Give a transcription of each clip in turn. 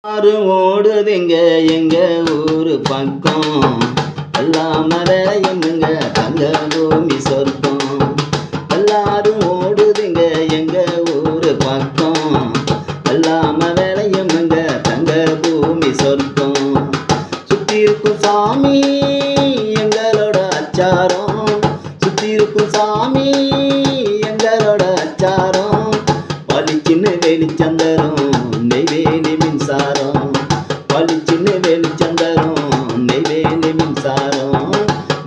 ஆறு ஓடுதுங்க எங்க ஊரு பக்கம், எல்லாம் மலையுமுங்க தங்க பூமி சொர்க்கம். எல்லாரும் ஓடுதுங்க எங்க ஊரு பக்கம், எல்லாம் மலையுமுங்க தங்க பூமி சொர்க்கம். சுத்தி இருக்கும் சாமி எங்களோட அச்சாரம், சுத்தி இருக்கும் சாமி எங்களோட அச்சாரம். பளிச்சின்னு வெளிச்சந்தரும் நெய்வேலி மின்சாரம், பளிச்சின்னு வெளிச்சந்தரும் நெய்வேலி மின்சாரம்.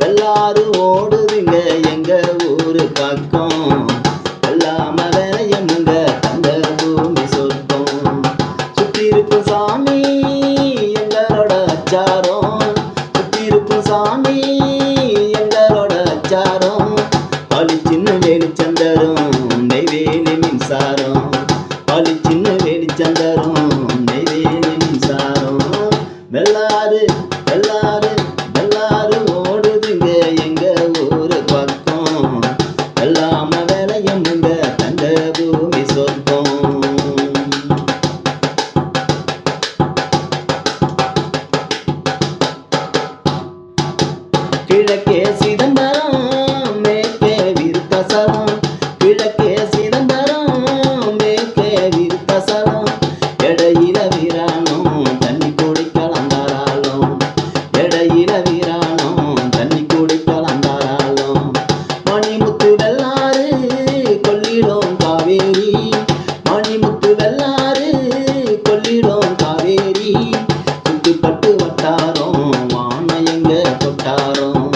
எல்லாரும் ஓடுதுங்க எங்க ஊரு பக்கம், எல்லாம வேலையமுங்க தங்க பூமி சொர்க்கம். சுத்தி இருக்கும் சாமி எங்களோட அச்சாரம், சுத்தி இருக்கும் சாமி எங்களோட அச்சாரம். பளிச்சின்னு வெளிச்சந்தரும் நெய்வேலி மின்சாரம், பளிச்சின்னு வெளிச்சந்தரும் நெய்வேலி மின்சாரம். வெள்ளாறு வெள்ளாறு வெள்ளாறு ஓடுதுங்க எங்க ஊரு பக்கம், எல்லாம வேலையமுங்க தங்க பூமி சொர்க்கம். கிழக்கே சிதம்பரம் மேற்கே விருத்தாசலம், கிழக்கே சிதம்பரம் மேற்கே விருத்தாசலம். எடையில வீராணம் தண்ணி கூடி கலந்தாராலும், எடையில வீராணம் தண்ணி கூடி கலந்தாராலும். மணிமுத்து வெள்ளாறு கொள்ளிடம் காவேரி, மணிமுத்து வெள்ளாறு கொள்ளிடம் காவேரி. சுத்துப்பட்டு வட்டாரம் வானயங்க கொட்டாரம்,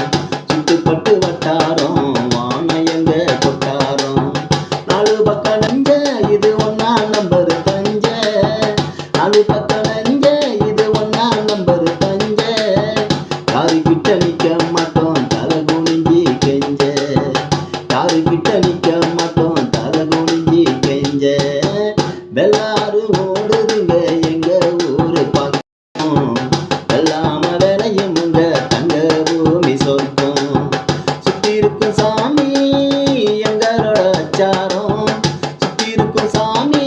சுத்துப்பட்டு வட்டாரம் வானயங்க கொட்டாரம். நாலு பக்கம் நஞ்ச இது ஒன்னா நம்பர் தஞ்ச, நாலு பக்கம் நஞ்ச இது ஒன்னா நம்பர் தஞ்ச. யாரு கிட்ட நிக்க மாட்டோம் தலை குனிஞ்சி கெஞ்ச, யாரு கிட்ட நிக்க மாட்டோம் தலை குனிஞ்சி கெஞ்ச. வெள்ளாறு ஓடுதுங்க எங்க ஊரு பக்கம், எல்லாம வேலையுமுங்க தங்க பூமி சொர்க்கம். சுத்தி இருக்கும் சாமி எங்களோட அச்சாரம், சுத்தி இருக்கும் சாமி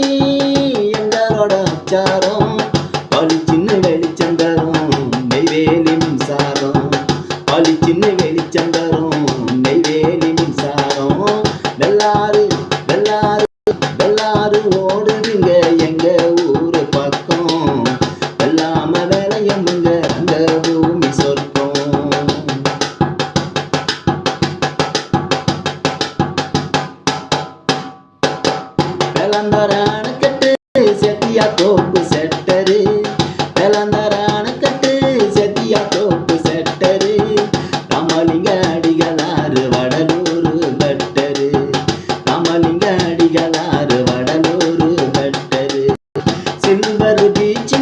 எங்களோட அச்சாரம். பளிச்சின்னு வெளிச்சந்தரும் நெய்வேலி மின்சாரம், பளிச்சின்னு வெளிச்சந்தரும் நெய்வேலி மின்சாரம். வெள்ளாறு வெள்ளாறு வெள்ளாறு ஓடுதுங்க எங்க ஊரு பக்கம், எல்லாம வேலையமுங்க அந்த பூமி சொர்க்கம். வெள்ளந்தர அணைக்கட்டு செட்டியா தோப்பு செட்டரு, வெள்ளந்தர அணைக்கட்டு செட்டியா தோப்பு செட்டரு. ராமலிங்க அடிகளாறு வடலூரு பட்டரு, ராமலிங்க அடிகளாறு வடலூரு பட்டரு. Silver beach